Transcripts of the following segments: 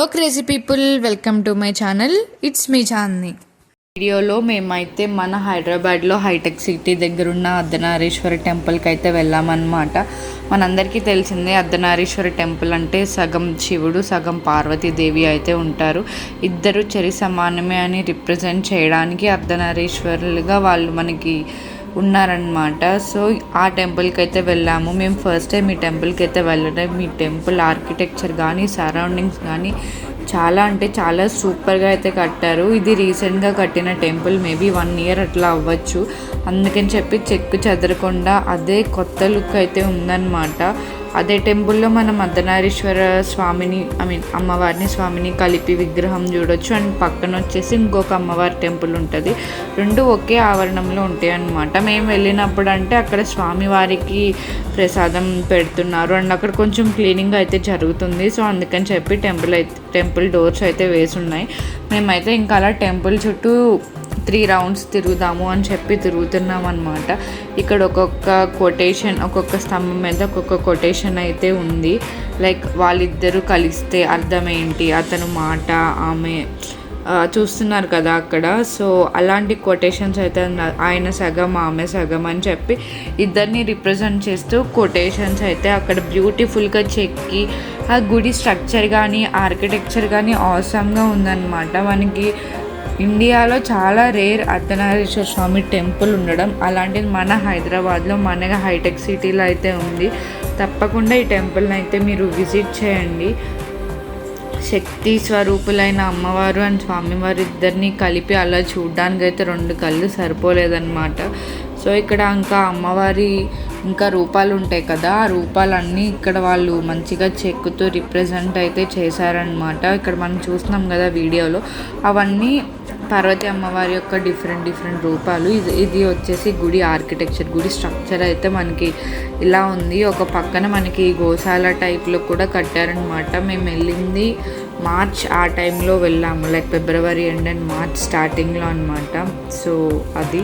Hello crazy people, welcome to my channel. It's me Chandini. వీడియోలో మేమైతే మన హైదరాబాద్లో హైటెక్ సిటీ దగ్గర ఉన్న అర్ధనారీశ్వర టెంపుల్కి అయితే వెళ్ళామన్నమాట. మనందరికీ తెలిసిందే అర్ధనారీశ్వర టెంపుల్ అంటే సగం శివుడు సగం పార్వతీదేవి అయితే ఉంటారు. ఇద్దరు చెరి సమానమే అని రిప్రజెంట్ చేయడానికి అర్ధనారీశ్వరులుగా వాళ్ళు మనకి ఉన్నారనమాట. సో ఆ టెంపుల్కి అయితే వెళ్ళాము. మేము ఫస్ట్ టైం ఈ టెంపుల్కి అయితే వెళ్ళడం, ఈ టెంపుల్ ఆర్కిటెక్చర్ కానీ సరౌండింగ్స్ కానీ చాలా అంటే చాలా సూపర్గా అయితే కట్టారు. ఇది రీసెంట్గా కట్టిన టెంపుల్, మేబీ 1 year అట్లా అవ్వచ్చు. అందుకని చెప్పి చెక్కు చెదరకుండా అదే కొత్త లుక్ అయితే ఉందన్నమాట. అదే టెంపుల్లో మనం అర్ధనారీశ్వర స్వామిని అమ్మవారిని స్వామిని కలిపి విగ్రహం చూడొచ్చు. అండ్ పక్కన వచ్చేసి ఇంకొక అమ్మవారి టెంపుల్ ఉంటుంది. రెండు ఒకే ఆవరణంలో ఉంటాయి అన్నమాట. మేము వెళ్ళినప్పుడు అంటే అక్కడ స్వామివారికి ప్రసాదం పెడుతున్నారు అండ్ అక్కడ కొంచెం క్లీనింగ్ అయితే జరుగుతుంది. సో అందుకని చెప్పి టెంపుల్ డోర్స్ అయితే వేసి ఉన్నాయి. మేమైతే ఇంకా అలా టెంపుల్ చుట్టూ 3 rounds తిరుగుదాము అని చెప్పి తిరుగుతున్నాం అనమాట. ఇక్కడ ఒక్కొక్క స్తంభం మీద ఒక్కొక్క కొటేషన్ అయితే ఉంది. లైక్ వాళ్ళిద్దరూ కలిస్తే అర్థం ఏంటి, అతను మాట ఆమె చూస్తున్నారు కదా అక్కడ. సో అలాంటి కొటేషన్స్ అయితే ఆయన సగం ఆమె సగం అని చెప్పి ఇద్దరిని రిప్రజెంట్ చేస్తూ కొటేషన్స్ అయితే అక్కడ బ్యూటిఫుల్గా చెక్కి ఆ గుడి స్ట్రక్చర్ కానీ ఆర్కిటెక్చర్ కానీ ఆసమ్గా ఉందన్నమాట. మనకి ఇండియాలో చాలా రేర్ అర్ధనారీశ్వర స్వామి టెంపుల్ ఉండడం. అలాంటిది మన హైదరాబాద్లో మన హైటెక్ సిటీలో అయితే ఉంది. తప్పకుండా ఈ టెంపుల్ని అయితే మీరు విజిట్ చేయండి. శక్తి స్వరూపులైన అమ్మవారు అండ్ స్వామివారు ఇద్దరిని కలిపి అలా చూడడానికి అయితే 2 కళ్ళు సరిపోలేదన్నమాట. సో ఇక్కడ ఇంకా అమ్మవారి ఇంకా రూపాలు ఉంటాయి కదా, ఆ రూపాలన్నీ ఇక్కడ వాళ్ళు మంచిగా చెక్కుతూ రిప్రజెంట్ అయితే చేశారనమాట. ఇక్కడ మనం చూస్తున్నాం కదా వీడియోలో, అవన్నీ పార్వతి అమ్మవారి యొక్క డిఫరెంట్ రూపాలు. ఇది వచ్చేసి గుడి ఆర్కిటెక్చర్, గుడి స్ట్రక్చర్ అయితే మనకి ఇలా ఉంది. ఒక పక్కన మనకి గోశాల టైప్లో కూడా కట్టారనమాట. మేము వెళ్ళింది మార్చ్ ఆ టైంలో వెళ్ళాము, like February end and March స్టార్టింగ్లో అనమాట. సో అది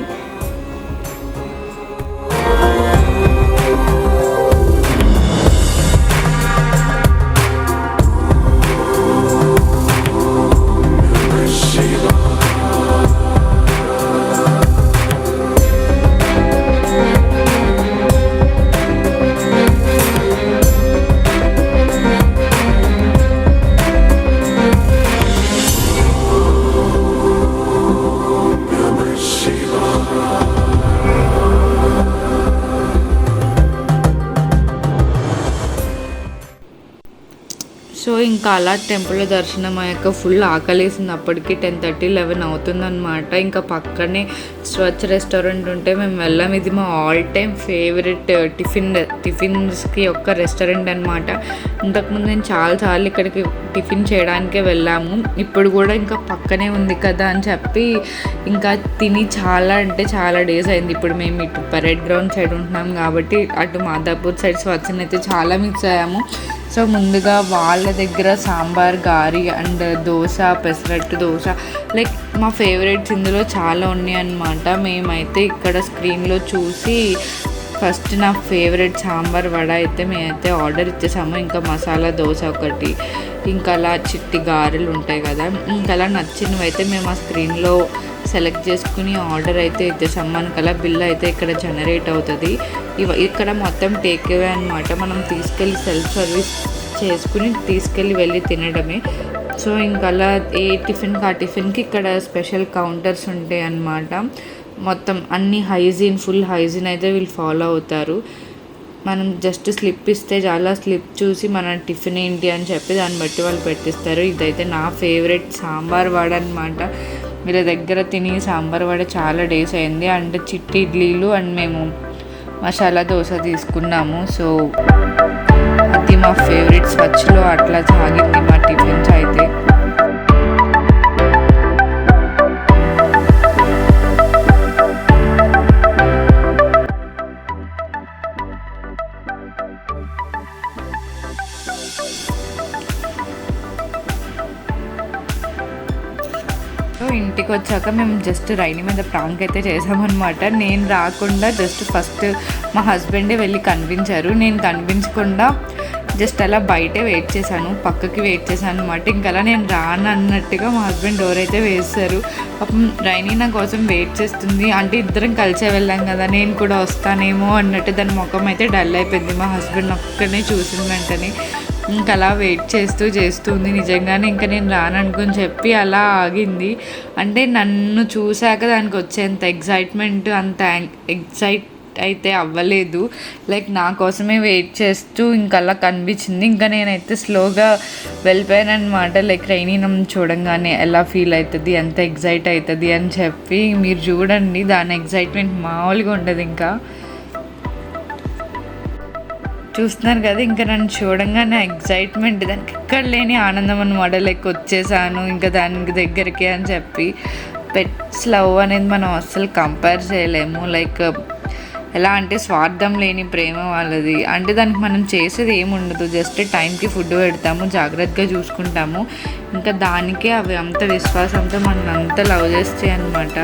సో ఇంకా అలా టెంపుల్ దర్శనం అయ్యాక ఫుల్ ఆకలేసింది. అప్పటికి 10:30, 11 అవుతుందన్నమాట. ఇంకా పక్కనే స్వచ్ఛ రెస్టారెంట్ ఉంటే మేము వెళ్ళాం. ఇది మా ఆల్ టైమ్ ఫేవరెట్ టిఫిన్స్కి యొక్క రెస్టారెంట్ అనమాట. ఇంతకుముందు నేను చాలాసార్లు ఇక్కడికి టిఫిన్ చేయడానికే వెళ్ళాము. ఇప్పుడు కూడా ఇంకా పక్కనే ఉంది కదా అని చెప్పి ఇంకా తిని చాలా అంటే చాలా డేస్ అయింది. ఇప్పుడు మేము ఇటు పరేడ్ గ్రౌండ్ సైడ్ ఉంటున్నాం కాబట్టి అటు మాదాపూర్ సైడ్ స్వచ్ఛని అయితే చాలా మిస్ అయ్యాము. సో ముందుగా వాళ్ళ దగ్గర సాంబార్, గారి అండ్ దోశ, పెసరట్టు దోశ, లైక్ మా ఫేవరెట్స్ ఇందులో చాలా ఉన్నాయి అన్నమాట. మేమైతే ఇక్కడ స్క్రీన్లో చూసి ఫస్ట్ నా ఫేవరెట్ సాంబార్ వడ అయితే మేమైతే ఆర్డర్ ఇచ్చేసాము. ఇంకా మసాలా దోశ ఒకటి, ఇంకా అలా చిట్టి గారెలు ఉంటాయి కదా, ఇంకా అలా నచ్చినవి అయితే మేము ఆ స్క్రీన్లో సెలెక్ట్ చేసుకుని ఆర్డర్ అయితే ఇచ్చేసాము. మనకలా బిల్ అయితే ఇక్కడ జనరేట్ అవుతుంది. ఇక్కడ మొత్తం టేక్ అవే అనమాట. మనం తీసుకెళ్ళి సెల్ఫ్ సర్వీస్ చేసుకుని వెళ్ళి తినడమే. సో ఇంకా అలా ఏ టిఫిన్కి ఆ టిఫిన్కి ఇక్కడ స్పెషల్ కౌంటర్స్ ఉంటాయి అన్నమాట. మొత్తం అన్ని ఫుల్ హైజీన్ అయితే వీళ్ళు ఫాలో అవుతారు. మనం జస్ట్ స్లిప్ ఇస్తే చాలా స్లిప్ చూసి మన టిఫిన్ ఏంటి అని చెప్పి దాన్ని బట్టి వాళ్ళు పెట్టిస్తారు. ఇదైతే నా ఫేవరెట్ సాంబార్ వడ అనమాట. వీళ్ళ దగ్గర తిని సాంబార్ వడ చాలా డేస్ అయింది. అండ్ చిట్టి ఇడ్లీలు అండ్ మేము మసాలా దోశ తీసుకున్నాము. సో అది మా ఫేవరెట్. స్వచ్ఛలో అట్లా సాగింది మా టిఫిన్స్ అయితే. ఇంటికి వచ్చాక మేము జస్ట్ రైని మీద ప్రాంక్ అయితే చేసామన్నమాట. నేను రాకుండా జస్ట్ ఫస్ట్ మా హస్బెండే వెళ్ళి కనిపించారు. నేను కనిపించకుండా జస్ట్ అలా బయటే వెయిట్ చేశాను, పక్కకి వెయిట్ చేశాను అనమాట. ఇంకలా నేను రాను అన్నట్టుగా మా హస్బెండ్ డోర్ అయితే వేస్తారు. పాపం రైనీ నా కోసం వెయిట్ చేస్తుంది. అంటే ఇద్దరం కలిసే వెళ్ళాం కదా, నేను కూడా వస్తానేమో అన్నట్టు దాని ముఖం అయితే డల్ అయిపోయింది. మా హస్బెండ్ ఒక్కనే చూసిన వెంటనే ఇంకా అలా వెయిట్ చేస్తూ ఉంది. నిజంగానే ఇంకా నేను రాననుకుని చెప్పి అలా ఆగింది. అంటే నన్ను చూశాక దానికి వచ్చేంత ఎగ్జైట్మెంట్ అంత ఎగ్జైట్ అయితే అవ్వలేదు. లైక్ నా కోసమే వెయిట్ చేస్తూ ఇంకా అలా కనిపించింది. ఇంకా నేనైతే స్లోగా వెళ్ళిపోయాను అనమాట. లైక్ రైనీ నన్ను చూడంగానే ఎలా ఫీల్ అవుతుంది, ఎంత ఎగ్జైట్ అవుతుంది అని చెప్పి. మీరు చూడండి దాని ఎగ్జైట్మెంట్ మామూలుగా ఉండదు. ఇంకా చూస్తున్నారు కదా, ఇంకా నన్ను చూడంగానే ఎగ్జైట్మెంట్, దానికి ఎక్కడ లేని ఆనందం అనమాట. లైక్ వచ్చేసాను ఇంకా దానికి దగ్గరికి అని చెప్పి. పెట్స్ లవ్ అనేది మనం అస్సలు కంపేర్ చేయలేము. లైక్ ఎలా అంటే స్వార్థం లేని ప్రేమ వాళ్ళది. అంటే దానికి మనం చేసేది ఏమి ఉండదు, జస్ట్ టైంకి ఫుడ్ పెడతాము, జాగ్రత్తగా చూసుకుంటాము. ఇంకా దానికే అవి అంత విశ్వాసంతో మనం అంత లవ్ చేస్తాయి అనమాట.